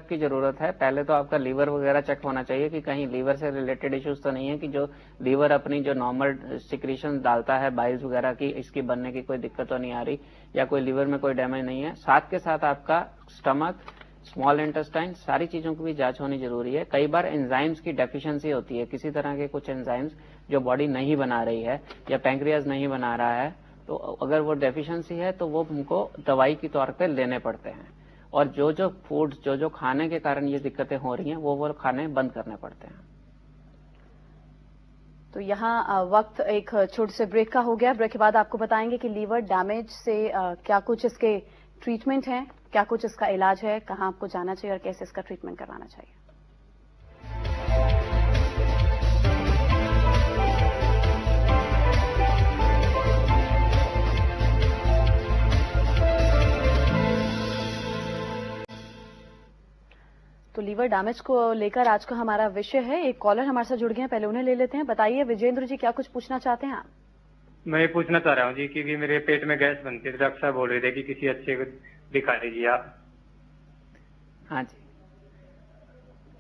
Speaker 3: की जरूरत है। पहले तो आपका लीवर वगैरह चेक होना चाहिए कि कहीं लीवर से रिलेटेड इश्यूज तो नहीं है, कि जो लीवर अपनी जो नॉर्मल सिक्रीशन डालता है बाइल्स वगैरह की, इसकी बनने की कोई दिक्कत तो नहीं आ रही, या कोई लीवर में कोई डैमेज नहीं है। साथ के साथ आपका स्टमक, स्मॉल इंटेस्टाइन, सारी चीजों की भी जांच होनी जरूरी है। कई बार एंजाइम्स की डेफिशिएंसी होती है, किसी तरह के कुछ एंजाइम्स जो बॉडी नहीं बना रही है या पैंक्रियाज नहीं बना रहा है, तो अगर वो डेफिशिएंसी है तो वो हमको दवाई के तौर पे लेने पड़ते हैं। और जो फूड्स जो खाने के कारण ये दिक्कतें हो रही हैं वो खाने बंद करने पड़ते हैं।
Speaker 1: तो यहाँ वक्त एक छोटे से ब्रेक का हो गया। ब्रेक के बाद आपको बताएंगे कि लीवर डैमेज से क्या कुछ इसके ट्रीटमेंट है, क्या कुछ इसका इलाज है, कहाँ आपको जाना चाहिए और कैसे इसका ट्रीटमेंट करवाना चाहिए। तो लीवर डैमेज को लेकर आज का हमारा विषय है। एक कॉलर हमारे साथ जुड़ गए हैं, पहले उन्हें ले लेते हैं। बताइए विजेंद्र जी, क्या कुछ पूछना चाहते हैं आप?
Speaker 7: मैं ये पूछना चाह रहा हूँ जी, क्योंकि मेरे पेट में गैस बनती है, डॉक्टर साहब बोल रहे थे कि किसी अच्छे को दिखा दीजिए आप।
Speaker 3: हाँ जी,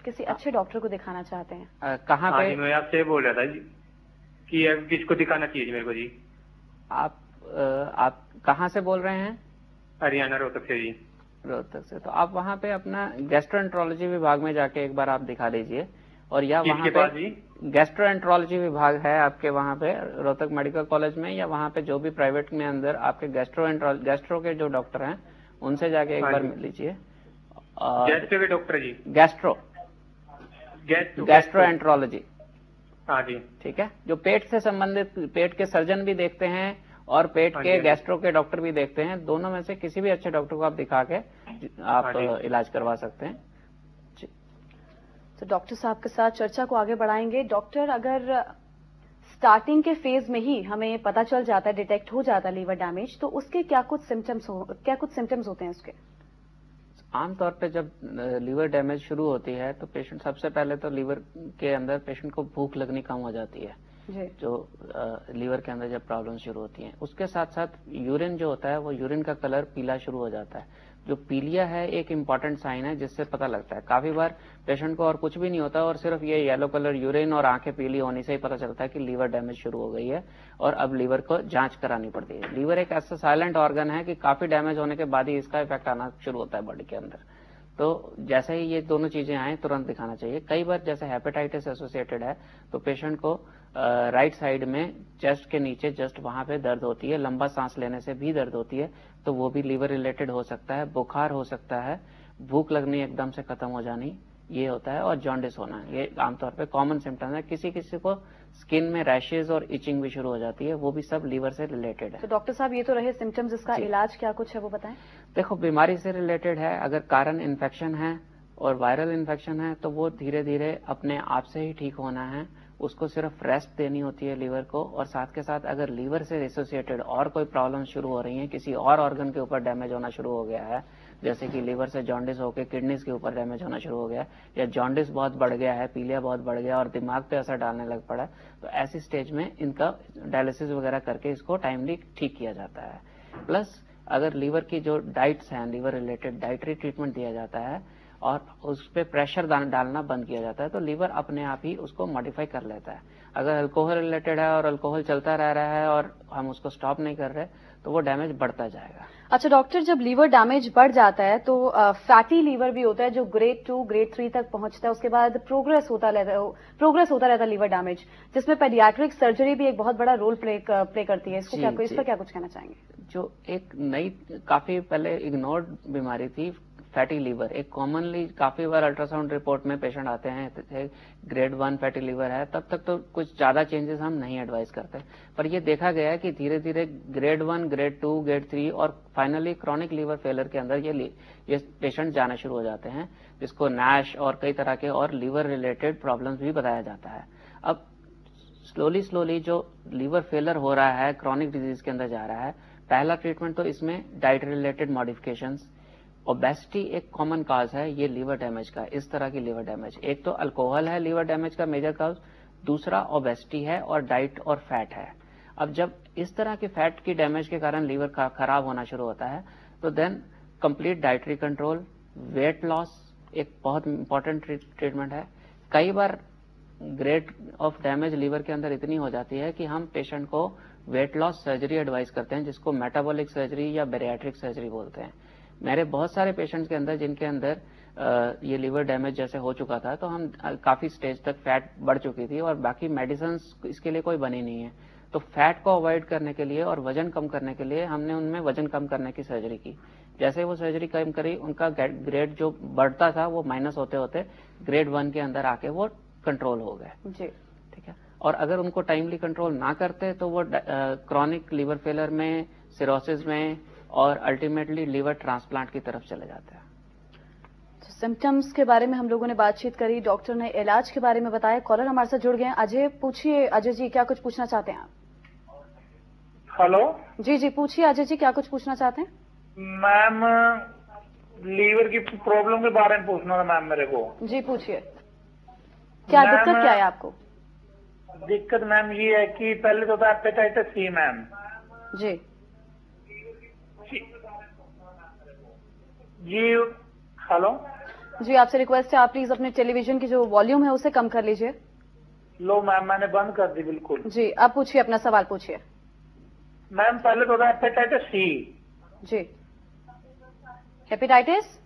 Speaker 1: किसी अच्छे डॉक्टर को दिखाना चाहते हैं?
Speaker 3: कहाँ पे?
Speaker 7: जी, मैं आपसे बोल रहा था जी कि अब किसको दिखाना चाहिए मेरे को जी।
Speaker 3: आप कहाँ से बोल रहे हैं?
Speaker 7: हरियाणा, रोहतक से जी।
Speaker 3: रोहतक से। तो आप वहाँ पे अपना गैस्ट्रोएंट्रोलॉजी विभाग में जाके एक बार आप दिखा लीजिए। और या वहाँ पे गैस्ट्रोएंट्रोलॉजी विभाग है आपके वहाँ पे रोहतक मेडिकल कॉलेज में, या वहाँ पे जो भी प्राइवेट में अंदर आपके गैस्ट्रो के जो डॉक्टर हैं उनसे जाके एक बार मिल लीजिए।
Speaker 7: गैस्ट्रो के डॉक्टर जी?
Speaker 3: गैस्ट्रोएंट्रोलॉजी।
Speaker 7: हाँ जी,
Speaker 3: ठीक है। जो पेट से संबंधित, पेट के सर्जन भी देखते हैं और पेट के गैस्ट्रो के डॉक्टर भी देखते हैं। दोनों में से किसी भी अच्छे डॉक्टर को आप दिखा के आप इलाज करवा सकते हैं।
Speaker 1: तो डॉक्टर साहब के साथ चर्चा को आगे बढ़ाएंगे। डॉक्टर, अगर स्टार्टिंग के फेज में ही हमें पता चल जाता है, डिटेक्ट हो जाता है लीवर डैमेज, तो उसके क्या कुछ सिम्टम्स होते हैं उसके?
Speaker 3: आमतौर पे जब लीवर डैमेज शुरू होती है तो पेशेंट, सबसे पहले तो लीवर के अंदर पेशेंट को भूख लगनी कम हो जाती है
Speaker 1: जी।
Speaker 3: जो लीवर के अंदर जब प्रॉब्लम शुरू होती है, उसके साथ साथ यूरिन जो होता है वो यूरिन का कलर पीला शुरू हो जाता है। जो पीलिया है एक इम्पॉर्टेंट साइन है जिससे पता लगता है। काफी बार पेशेंट को और कुछ भी नहीं होता और सिर्फ ये येलो कलर यूरिन और आंखें पीली होने से ही पता चलता है कि लीवर डैमेज शुरू हो गई है और अब लीवर को जांच करानी पड़ती है। लीवर एक ऐसा साइलेंट ऑर्गन है कि काफी डैमेज होने के बाद ही इसका इफेक्ट आना शुरू होता है बॉडी के अंदर। तो जैसे ही ये दोनों चीजें आए तुरंत दिखाना चाहिए। कई बार जैसे हेपेटाइटिस एसोसिएटेड है तो पेशेंट को राइट साइड में चेस्ट के नीचे जस्ट वहां पे दर्द होती है, लंबा सांस लेने से भी दर्द होती है, तो वो भी लीवर रिलेटेड हो सकता है। बुखार हो सकता है, भूख लगनी एकदम से खत्म हो जानी, ये होता है, और जॉन्डिस होना, ये आमतौर पे कॉमन सिम्टम्स है। किसी किसी को स्किन में रैशेज और इचिंग भी शुरू हो जाती है, वो भी सब लीवर से रिलेटेड है।
Speaker 1: तो डॉक्टर साहब, ये तो रहे सिम्टम्स, इसका इलाज क्या कुछ है वो बताएं।
Speaker 3: देखो, बीमारी से रिलेटेड है, अगर कारण इन्फेक्शन है और वायरल इन्फेक्शन है तो वो धीरे धीरे अपने आप से ही ठीक होना है, उसको सिर्फ रेस्ट देनी होती है लीवर को, और साथ के साथ अगर लीवर से एसोसिएटेड और कोई प्रॉब्लम शुरू हो रही है, किसी और ऑर्गन के ऊपर डैमेज होना शुरू हो गया है, जैसे कि लीवर से जॉन्डिस होकर किडनीज के ऊपर डैमेज होना शुरू हो गया, या जॉन्डिस बहुत बढ़ गया है, पीलिया बहुत बढ़ गया और दिमाग पे असर डालने लग पड़ा, तो ऐसी स्टेज में इनका डायलिसिस वगैरह करके इसको टाइमली ठीक किया जाता है। प्लस अगर लीवर की जो डाइट्स हैं, लीवर रिलेटेड डाइटरी ट्रीटमेंट दिया जाता है और उस पर प्रेशर डालना बंद किया जाता है, तो लीवर अपने आप ही उसको मॉडिफाई कर लेता है। अगर अल्कोहल रिलेटेड है और अल्कोहल चलता रह रहा है और हम उसको स्टॉप नहीं कर रहे, तो वो डैमेज बढ़ता जाएगा।
Speaker 1: अच्छा डॉक्टर, जब लीवर डैमेज बढ़ जाता है तो फैटी लीवर भी होता है जो ग्रेड 2 ग्रेड 3 तक पहुंचता है, उसके बाद प्रोग्रेस होता रहता है लीवर डैमेज, जिसमें पेडियाट्रिक सर्जरी भी एक बहुत बड़ा रोल प्ले करती है। इसको इस पर क्या कुछ कहना चाहेंगे?
Speaker 3: जो एक नई काफी पहले इग्नोर्ड बीमारी थी फैटी लीवर, एक कॉमनली काफी बार अल्ट्रासाउंड रिपोर्ट में पेशेंट आते हैं ग्रेड 1 फैटी लीवर है, तब तक तो कुछ ज्यादा चेंजेस हम नहीं एडवाइस करते, पर ये देखा गया है कि धीरे धीरे ग्रेड 1 ग्रेड 2 ग्रेड 3 और फाइनली क्रॉनिक लीवर फेलियर के अंदर ये पेशेंट जाना शुरू हो जाते हैं, जिसको नैश और कई तरह के और लीवर रिलेटेड प्रॉब्लम्स भी बताया जाता है। अब स्लोली जो लीवर फेलियर हो रहा है, क्रॉनिक डिजीज के अंदर जा रहा है, पहला ट्रीटमेंट तो इसमें डाइट रिलेटेड मॉडिफिकेशंस। ओबेसिटी एक कॉमन काज है ये लीवर डैमेज का, इस तरह की लीवर डैमेज। एक तो अल्कोहल है लीवर डैमेज का मेजर काज, दूसरा ओबेसिटी है और डाइट और फैट है। अब जब इस तरह के फैट की डैमेज के कारण लीवर खराब होना शुरू होता है, तो then complete dietary control, weight loss एक बहुत इंपॉर्टेंट ट्रीटमेंट है। कई बार ग्रेड ऑफ डैमेज लीवर के अंदर इतनी हो जाती है कि हम पेशेंट को वेट लॉस सर्जरी एडवाइस करते हैं, जिसको मेटाबॉलिक सर्जरी या बैरिएट्रिक सर्जरी बोलते हैं। मेरे बहुत सारे पेशेंट्स के अंदर जिनके अंदर ये लीवर डैमेज जैसे हो चुका था, तो हम काफी स्टेज तक फैट बढ़ चुकी थी और बाकी मेडिसिन इसके लिए कोई बनी नहीं है, तो फैट को अवॉइड करने के लिए और वजन कम करने के लिए हमने उनमें वजन कम करने की सर्जरी की। जैसे वो सर्जरी कम करी, उनका ग्रेड जो बढ़ता था वो माइनस होते होते ग्रेड 1 के अंदर आके वो कंट्रोल हो गए जी, ठीक है। और अगर उनको टाइमली कंट्रोल ना करते तो वो क्रॉनिक लीवर फेलियर में, सिरोसिस में और अल्टीमेटली लीवर ट्रांसप्लांट की तरफ चले जाते हैं।
Speaker 1: सिम्टम्स के बारे में हम लोगों ने बातचीत करी, डॉक्टर ने इलाज के बारे में बताया। कॉलर हमारे साथ जुड़ गए हैं। अजय, पूछिए। अजय जी, क्या कुछ पूछना चाहते हैं आप?
Speaker 8: हेलो
Speaker 1: जी पूछिए अजय जी, क्या कुछ पूछना चाहते हैं?
Speaker 8: मैम, लीवर की प्रॉब्लम के बारे में पूछना था मैम मेरे को।
Speaker 1: जी पूछिए, क्या दिक्कत क्या है आपको?
Speaker 8: दिक्कत मैम ये है कि पहले तो था हेपेटाइटिस सी मैम
Speaker 1: जी।
Speaker 8: हेलो
Speaker 1: जी, आपसे रिक्वेस्ट है आप प्लीज अपने टेलीविजन की जो वॉल्यूम है उसे कम कर लीजिए।
Speaker 8: लो मैम, मैंने बंद कर दी बिल्कुल।
Speaker 1: जी, आप पूछिए, अपना सवाल पूछिए।
Speaker 8: मैम पहले तो था हेपेटाइटिस सी
Speaker 1: जी। हेपेटाइटिस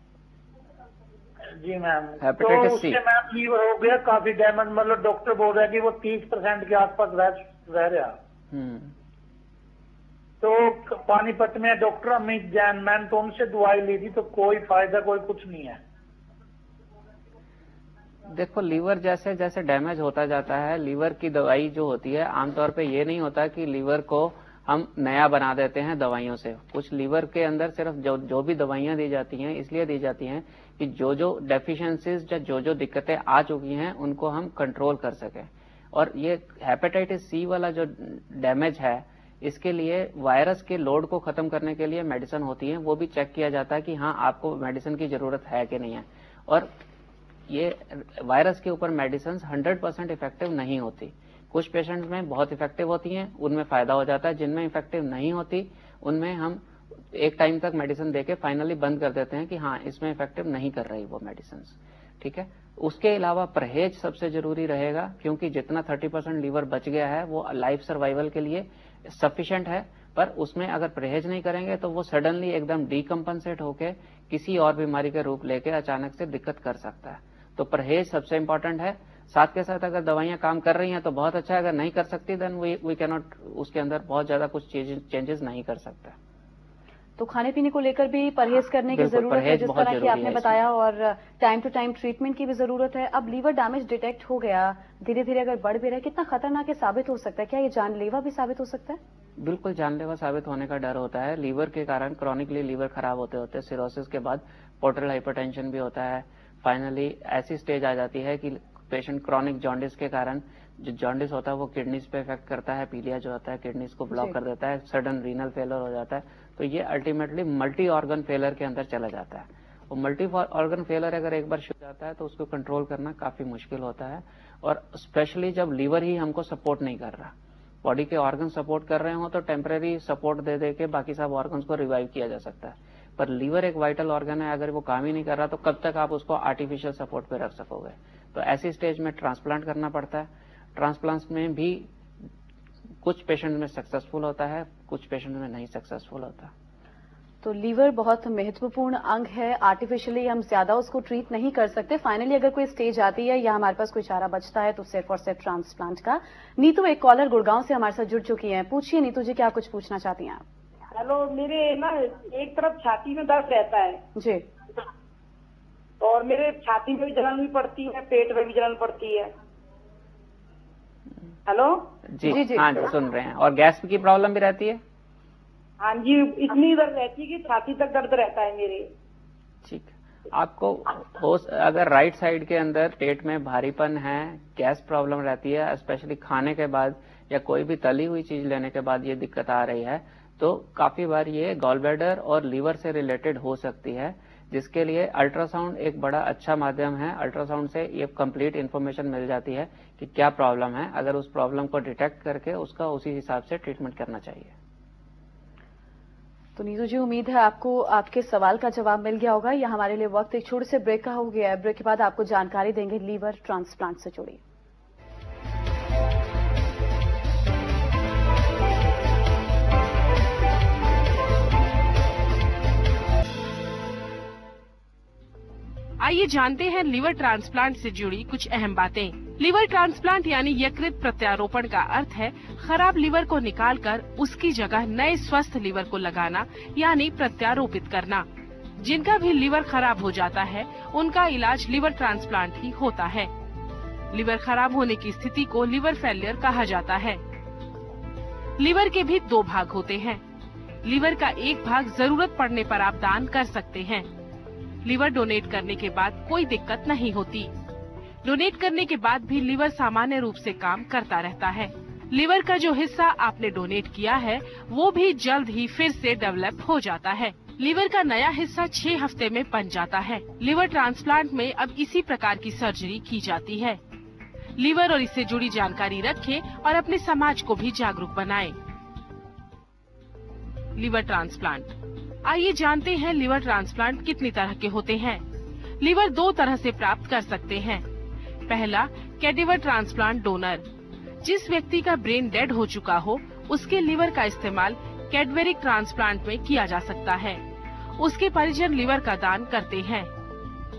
Speaker 8: जी मैम,
Speaker 3: हेपेटाइटिस
Speaker 8: तो
Speaker 3: सी
Speaker 8: मैम लीवर हो गया काफी डैमेज, मतलब डॉक्टर बोल रहा है कि वो 30% के आसपास रह रहा। तो पानीपत में डॉक्टर अमित जैन मैम, तो उनसे दवाई ली थी तो कोई फायदा कोई कुछ नहीं है।
Speaker 3: देखो, लीवर जैसे जैसे डैमेज होता जाता है, लीवर की दवाई जो होती है आमतौर पे ये नहीं होता कि लीवर को हम नया बना देते हैं दवाइयों से। कुछ लीवर के अंदर सिर्फ जो भी दवाइयां दी जाती हैं इसलिए दी जाती हैं कि जो डेफिशिएंसीज या जो दिक्कतें आ चुकी हैं उनको हम कंट्रोल कर सकें। और ये हेपेटाइटिस सी वाला जो डैमेज है, इसके लिए वायरस के लोड को खत्म करने के लिए मेडिसिन होती है, वो भी चेक किया जाता है कि हाँ आपको मेडिसिन की जरूरत है कि नहीं है। और ये वायरस के ऊपर मेडिसिन 100% इफेक्टिव नहीं होती। कुछ पेशेंट्स में बहुत इफेक्टिव होती हैं, उनमें फायदा हो जाता है। जिनमें इफेक्टिव नहीं होती उनमें हम एक टाइम तक मेडिसिन देके फाइनली बंद कर देते हैं कि हाँ इसमें इफेक्टिव नहीं कर रही वो मेडिसिन, ठीक है। उसके अलावा परहेज सबसे जरूरी रहेगा, क्योंकि जितना 30% लीवर बच गया है वो लाइफ सर्वाइवल के लिए सफिशिएंट है, पर उसमें अगर परहेज नहीं करेंगे तो वो सडनली एकदम डीकम्पनसेट होके किसी और बीमारी का रूप लेके अचानक से दिक्कत कर सकता है। तो परहेज सबसे इंपॉर्टेंट है। साथ के साथ अगर दवाइयां काम कर रही हैं तो बहुत अच्छा है, अगर नहीं कर सकती देन वी कैन नॉट उसके अंदर बहुत ज्यादा कुछ चेंजेस नहीं कर सकता।
Speaker 1: तो खाने पीने को लेकर भी परहेज करने की जरूरत है, जिस तरह की आपने बताया, और टाइम टू टाइम ट्रीटमेंट की भी जरूरत है। अब लीवर डैमेज डिटेक्ट हो गया, धीरे धीरे अगर बढ़ भी रहा है, कितना खतरनाक साबित हो सकता है? क्या ये जानलेवा भी साबित हो सकता है?
Speaker 3: बिल्कुल जानलेवा साबित होने का डर होता है। लीवर के कारण क्रॉनिकली लीवर खराब होते होते सिरोसिस के बाद पोर्टल हाइपरटेंशन भी होता है। फाइनली ऐसी स्टेज आ जाती है कि पेशेंट क्रॉनिक जॉन्डिस के कारण, जो जॉन्डिस होता है वो किडनीज पे इफेक्ट करता है, पीलिया जो होता है किडनीज को ब्लॉक कर देता है, सडन रीनल फेलियर हो जाता है, तो ये अल्टीमेटली मल्टी ऑर्गन फेलियर के अंदर चला जाता है। और मल्टी ऑर्गन फेलियर अगर एक बार शुरू हो जाता है तो उसको कंट्रोल करना काफी मुश्किल होता है, और स्पेशली जब लीवर ही हमको सपोर्ट नहीं कर रहा, बॉडी के ऑर्गन सपोर्ट कर रहे हो तो टेम्परेरी सपोर्ट दे दे के बाकी सब ऑर्गन्स को रिवाइव किया जा सकता है, पर लीवर एक वाइटल ऑर्गन है, अगर वो काम ही नहीं कर रहा तो कब तक आप उसको आर्टिफिशियल सपोर्ट पे रख सकोगे। तो ऐसी स्टेज में ट्रांसप्लांट करना पड़ता है। ट्रांसप्लांट में भी कुछ पेशेंट में सक्सेसफुल होता है, कुछ पेशेंट में नहीं सक्सेसफुल होता।
Speaker 1: तो लीवर बहुत महत्वपूर्ण अंग है, आर्टिफिशियली हम ज्यादा उसको ट्रीट नहीं कर सकते। फाइनली अगर कोई स्टेज आती है या हमारे पास कोई चारा बचता है तो सिर्फ और सिर्फ ट्रांसप्लांट का। नीतू, एक कॉलर गुड़गांव से हमारे साथ जुड़ चुकी हैं, पूछिए नीतू जी, क्या कुछ पूछना चाहती हैं आप?
Speaker 9: हेलो, मेरे ना एक तरफ छाती में दर्द रहता है
Speaker 1: जी,
Speaker 9: और मेरे छाती में भी जलन भी पड़ती है, पेट में भी जलन पड़ती है। हेलो
Speaker 3: जी जी, हाँ जी, सुन रहे हैं। और गैस की प्रॉब्लम भी रहती है?
Speaker 9: हाँ जी, इतनी दर्द रहती है कि छाती तक दर्द रहता है मेरे।
Speaker 3: ठीक, आपको अगर राइट साइड के अंदर पेट में भारीपन है, गैस प्रॉब्लम रहती है, स्पेशली खाने के बाद या कोई भी तली हुई चीज लेने के बाद ये दिक्कत आ रही है, तो काफी बार ये गॉल ब्लैडर और लीवर से रिलेटेड हो सकती है, जिसके लिए अल्ट्रासाउंड एक बड़ा अच्छा माध्यम है। अल्ट्रासाउंड से ये कंप्लीट इन्फॉर्मेशन मिल जाती है कि क्या प्रॉब्लम है, अगर उस प्रॉब्लम को डिटेक्ट करके उसका उसी हिसाब से ट्रीटमेंट करना चाहिए।
Speaker 1: तो नीतू जी, उम्मीद है आपको आपके सवाल का जवाब मिल गया होगा। यह हमारे लिए वक्त एक छोटे से ब्रेक का हो गया है। ब्रेक के बाद आपको जानकारी देंगे लीवर ट्रांसप्लांट से जुड़ी।
Speaker 2: आइए जानते हैं लीवर ट्रांसप्लांट से जुड़ी कुछ अहम बातें। लीवर ट्रांसप्लांट यानी यकृत प्रत्यारोपण का अर्थ है खराब लीवर को निकालकर उसकी जगह नए स्वस्थ लीवर को लगाना यानी प्रत्यारोपित करना। जिनका भी लीवर खराब हो जाता है उनका इलाज लीवर ट्रांसप्लांट ही होता है। लीवर खराब होने की स्थिति को लीवर फेलियर कहा जाता है। लीवर के भी दो भाग होते हैं। लीवर का एक भाग जरूरत पड़ने पर आप दान कर सकते हैं। लीवर डोनेट करने के बाद कोई दिक्कत नहीं होती। डोनेट करने के बाद भी लीवर सामान्य रूप से काम करता रहता है। लीवर का जो हिस्सा आपने डोनेट किया है वो भी जल्द ही फिर से डेवलप हो जाता है। लीवर का नया हिस्सा 6 हफ्ते में बन जाता है। लीवर ट्रांसप्लांट में अब इसी प्रकार की सर्जरी की जाती है। लीवर और इससे जुड़ी जानकारी रखें और अपने समाज को भी जागरूक बनाएं। लीवर ट्रांसप्लांट, आइए जानते हैं लीवर ट्रांसप्लांट कितनी तरह के होते हैं। लीवर 2 तरह से प्राप्त कर सकते हैं। पहला, कैडेवर ट्रांसप्लांट डोनर। जिस व्यक्ति का ब्रेन डेड हो चुका हो उसके लीवर का इस्तेमाल कैडवेरिक ट्रांसप्लांट में किया जा सकता है। उसके परिजन लीवर का दान करते हैं।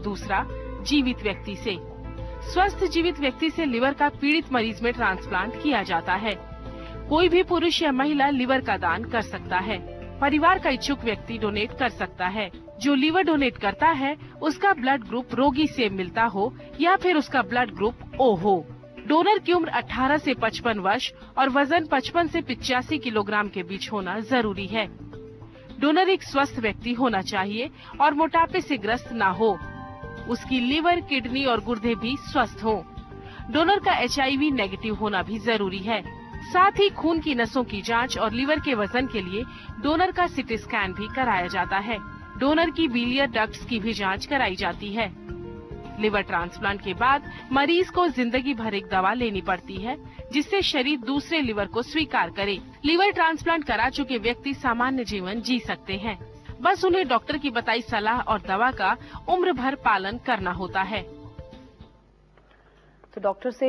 Speaker 2: दूसरा, जीवित व्यक्ति से। स्वस्थ जीवित व्यक्ति से लीवर का पीड़ित मरीज में ट्रांसप्लांट किया जाता है। कोई भी पुरुष या महिला लीवर का दान कर सकता है। परिवार का इच्छुक व्यक्ति डोनेट कर सकता है। जो लीवर डोनेट करता है उसका ब्लड ग्रुप रोगी से मिलता हो या फिर उसका ब्लड ग्रुप ओ हो। डोनर की उम्र 18 से 55 वर्ष और वजन 55 से 85 किलोग्राम के बीच होना जरूरी है। डोनर एक स्वस्थ व्यक्ति होना चाहिए और मोटापे से ग्रस्त न हो। उसकी लीवर, किडनी और गुर्दे भी स्वस्थ हो। डोनर का HIV नेगेटिव होना भी जरूरी है। साथ ही खून की नसों की जांच और लीवर के वजन के लिए डोनर का CT स्कैन भी कराया जाता है। डोनर की बिलियर डक्ट्स की भी जांच कराई जाती है। लिवर ट्रांसप्लांट के बाद मरीज को जिंदगी भर एक दवा लेनी पड़ती है जिससे शरीर दूसरे लिवर को स्वीकार करे। लिवर ट्रांसप्लांट करा चुके व्यक्ति सामान्य जीवन जी सकते हैं। बस उन्हें डॉक्टर की बताई सलाह और दवा का उम्र भर पालन करना होता है।
Speaker 1: तो डॉक्टर से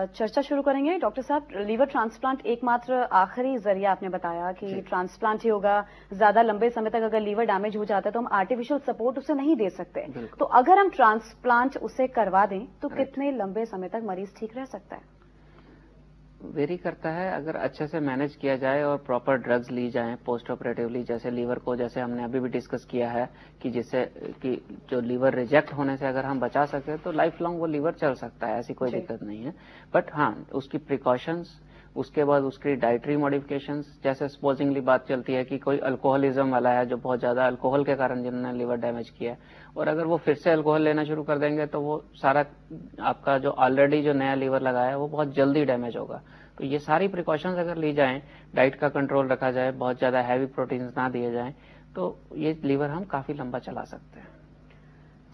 Speaker 1: चर्चा शुरू करेंगे। डॉक्टर साहब, लीवर ट्रांसप्लांट एकमात्र आखिरी जरिया आपने बताया कि ट्रांसप्लांट ही होगा। ज्यादा लंबे समय तक अगर लीवर डैमेज हो जाता है तो हम आर्टिफिशियल सपोर्ट उसे नहीं दे सकते। तो अगर हम ट्रांसप्लांट उसे करवा दें तो कितने लंबे समय तक मरीज ठीक रह सकता है?
Speaker 3: वेरी करता है। अगर अच्छे से मैनेज किया जाए और प्रॉपर ड्रग्स ली जाएं पोस्ट ऑपरेटिवली, जैसे लीवर को, जैसे हमने अभी भी डिस्कस किया है कि जिससे कि जो लीवर रिजेक्ट होने से अगर हम बचा सके तो लाइफ लॉन्ग वो लीवर चल सकता है, ऐसी कोई दिक्कत नहीं है। बट हाँ, उसकी प्रिकॉशंस, उसके बाद उसकी डाइटरी मॉडिफिकेशंस, जैसे सपोजिंगली बात चलती है कि कोई अल्कोहलिज्म वाला है जो बहुत ज्यादा अल्कोहल के कारण जिन्होंने लिवर डैमेज किया है, और अगर वो फिर से अल्कोहल लेना शुरू कर देंगे तो वो सारा आपका जो ऑलरेडी जो नया लिवर लगाया है वो बहुत जल्दी डैमेज होगा। तो ये सारी प्रिकॉशंस अगर ली जाएं, डाइट का कंट्रोल रखा जाए, बहुत ज्यादा हैवी प्रोटीन्स ना दिए जाएं, तो ये लीवर हम काफी लंबा चला सकते हैं।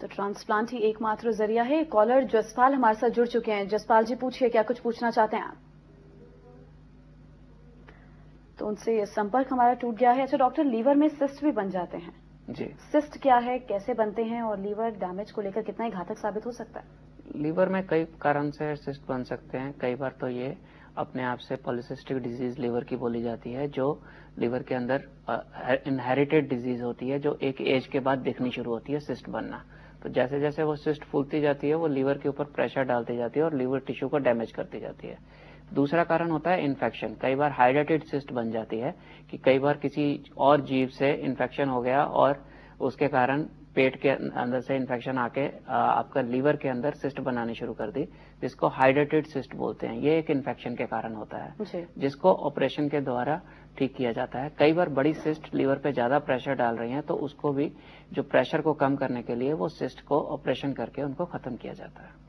Speaker 1: तो ट्रांसप्लांट ही एकमात्र जरिया है। कॉलर जसपाल हमारे साथ जुड़ चुके हैं। जसपाल जी पूछिए, क्या कुछ पूछना चाहते हैं आप? तो उनसे संपर्क हमारा टूट गया है। अच्छा डॉक्टर, लीवर में सिस्ट भी बन जाते हैं
Speaker 3: जी, सिस्ट
Speaker 1: क्या है, कैसे बनते हैं और लीवर डैमेज को लेकर कितना ही घातक साबित हो सकता है?
Speaker 3: लीवर में कई कारण से सिस्ट बन सकते हैं। कई बार तो ये अपने आप से पॉलीसिस्टिक डिजीज लीवर की बोली जाती है, जो लीवर के अंदर इनहेरिटेड डिजीज होती है, जो एक एज के बाद दिखनी शुरू होती है सिस्ट बनना। तो जैसे जैसे वो सिस्ट फूलती जाती है वो लीवर के ऊपर प्रेशर डालती जाती है और लीवर टिश्यू को डैमेज करती जाती है। दूसरा कारण होता है इन्फेक्शन। कई बार हाइड्रेटेड सिस्ट बन जाती है कि कई बार किसी और जीव से इन्फेक्शन हो गया और उसके कारण पेट के अंदर से इन्फेक्शन आके आपका लीवर के अंदर सिस्ट बनानी शुरू कर दी, जिसको हाइड्रेटेड सिस्ट बोलते हैं। ये एक इन्फेक्शन के कारण होता है जिसको ऑपरेशन के द्वारा ठीक किया जाता है। कई बार बड़ी सिस्ट लीवर पे ज्यादा प्रेशर डाल रही हैं तो उसको भी जो प्रेशर को कम करने के लिए वो सिस्ट को ऑपरेशन करके उनको खत्म किया जाता है।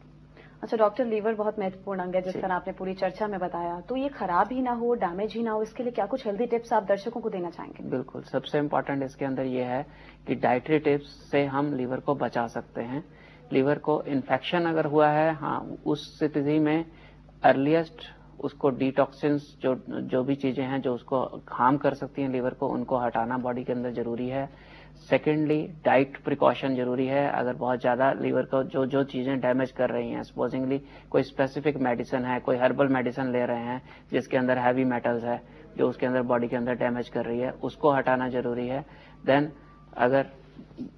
Speaker 1: अच्छा डॉक्टर, लीवर बहुत महत्वपूर्ण अंग है जिस तरह आपने पूरी चर्चा में बताया, तो ये खराब ही ना हो, डैमेज ही ना हो, इसके लिए क्या कुछ हेल्दी टिप्स आप दर्शकों को देना चाहेंगे?
Speaker 3: बिल्कुल, सबसे इम्पोर्टेंट इसके अंदर ये है कि डाइटरी टिप्स से हम लीवर को बचा सकते हैं। लीवर को इन्फेक्शन अगर हुआ है, हाँ, उस स्थिति में अर्लीस्ट उसको डिटॉक्सिन्स जो भी चीजें हैं जो उसको हार्म कर सकती हैं लीवर को, उनको हटाना बॉडी के अंदर जरूरी है। सेकेंडली, डाइट प्रिकॉशन जरूरी है। अगर बहुत ज्यादा लीवर को जो चीजें डैमेज कर रही हैं, सपोजिंगली कोई स्पेसिफिक मेडिसिन है, कोई हर्बल मेडिसिन ले रहे हैं जिसके अंदर हैवी मेटल्स है जो उसके अंदर बॉडी के अंदर डैमेज कर रही है, उसको हटाना जरूरी है। देन अगर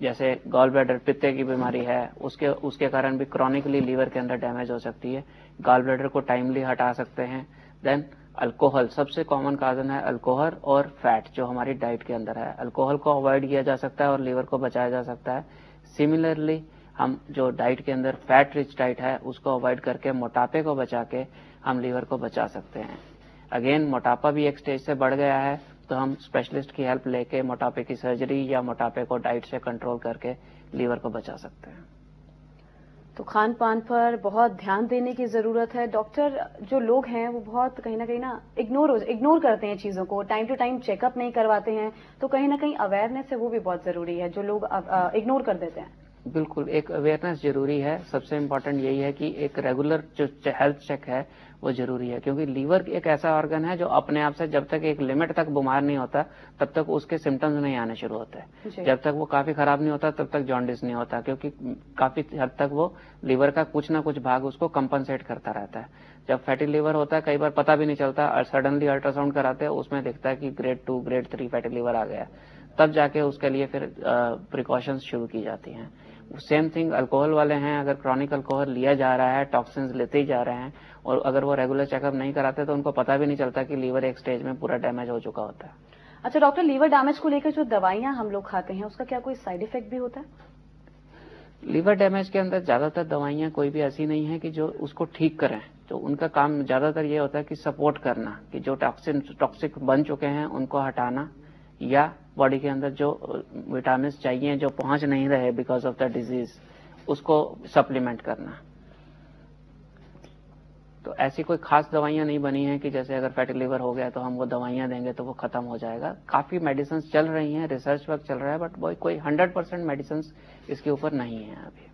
Speaker 3: जैसे गॉल ब्लैडर, पित्ते की बीमारी है, उसके कारण भी क्रॉनिकली लीवर के अंदर डैमेज हो सकती है, गॉल ब्लैडर को टाइमली हटा सकते हैं। देन अल्कोहल, सबसे कॉमन कारण है अल्कोहल और फैट जो हमारी डाइट के अंदर है। अल्कोहल को अवॉइड किया जा सकता है और लीवर को बचाया जा सकता है। सिमिलरली हम जो डाइट के अंदर फैट रिच डाइट है उसको अवॉइड करके मोटापे को बचा के हम लीवर को बचा सकते हैं। अगेन, मोटापा भी एक स्टेज से बढ़ गया है तो हम स्पेशलिस्ट की हेल्प लेके मोटापे की सर्जरी या मोटापे को डाइट से कंट्रोल करके लीवर को बचा सकते हैं।
Speaker 1: तो खान पान पर बहुत ध्यान देने की जरूरत है। डॉक्टर, जो लोग हैं वो बहुत कहीं ना इग्नोर करते हैं चीजों को, टाइम टू टाइम चेकअप नहीं करवाते हैं, तो कहीं ना कहीं अवेयरनेस है वो भी बहुत जरूरी है, जो लोग इग्नोर कर देते हैं।
Speaker 3: बिल्कुल, एक अवेयरनेस जरूरी है। सबसे इम्पोर्टेंट यही है कि एक रेगुलर जो हेल्थ चेक है वो जरूरी है, क्योंकि लीवर एक ऐसा ऑर्गन है जो अपने आप से जब तक एक लिमिट तक बीमार नहीं होता तब तक उसके सिम्टम्स नहीं आने शुरू होते हैं। जब तक वो काफी खराब नहीं होता तब तक जॉन्डिस नहीं होता, क्योंकि काफी हद तक वो लीवर का कुछ ना कुछ भाग उसको कंपनसेट करता रहता है। जब फैटी लीवर होता है कई बार पता भी नहीं चलता और सडनली अल्ट्रासाउंड कराते हैं उसमें दिखता है कि ग्रेड 2 ग्रेड 3 फैटी लीवर आ गया, तब जाके उसके लिए फिर प्रिकॉशंस शुरू की जाती हैं। सेम थिंग अल्कोहल वाले हैं, अगर क्रॉनिक अल्कोहल लिया जा रहा है, टॉक्सिन्स लेते ही जा रहे हैं और अगर वो रेगुलर चेकअप नहीं कराते तो उनको पता भी नहीं चलता कि लीवर एक स्टेज में पूरा डैमेज हो चुका होता है।
Speaker 1: अच्छा डॉक्टर, लीवर डैमेज को लेकर जो दवाइयां हम लोग खाते हैं उसका क्या कोई साइड इफेक्ट भी होता है?
Speaker 3: लीवर डैमेज के अंदर ज्यादातर दवाइयां कोई भी ऐसी नहीं है कि जो उसको ठीक करें, तो उनका काम ज्यादातर ये होता है कि सपोर्ट करना, कि जो टॉक्सिक बन चुके हैं उनको हटाना, या बॉडी के अंदर जो विटामिन चाहिए जो पहुंच नहीं रहे बिकॉज ऑफ द डिजीज उसको सप्लीमेंट करना। तो ऐसी कोई खास दवाइयां नहीं बनी हैं कि जैसे अगर फैटी लीवर हो गया तो हम वो दवाइयां देंगे तो वो खत्म हो जाएगा। काफी मेडिसिन चल रही हैं, रिसर्च वर्क चल रहा है, बट कोई 100% मेडिसिन इसके ऊपर नहीं है अभी।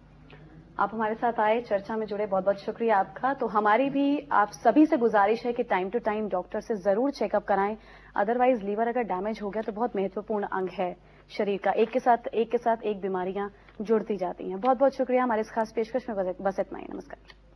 Speaker 1: आप हमारे साथ आए, चर्चा में जुड़े, बहुत बहुत शुक्रिया आपका। तो हमारी भी आप सभी से गुजारिश है कि टाइम टू टाइम डॉक्टर से जरूर चेकअप कराएं, अदरवाइज लीवर अगर डैमेज हो गया तो बहुत महत्वपूर्ण अंग है शरीर का, एक के साथ एक बीमारियां जुड़ती जाती हैं। बहुत बहुत शुक्रिया। हमारे इस खास पेशकश में बस इतना ही। नमस्कार।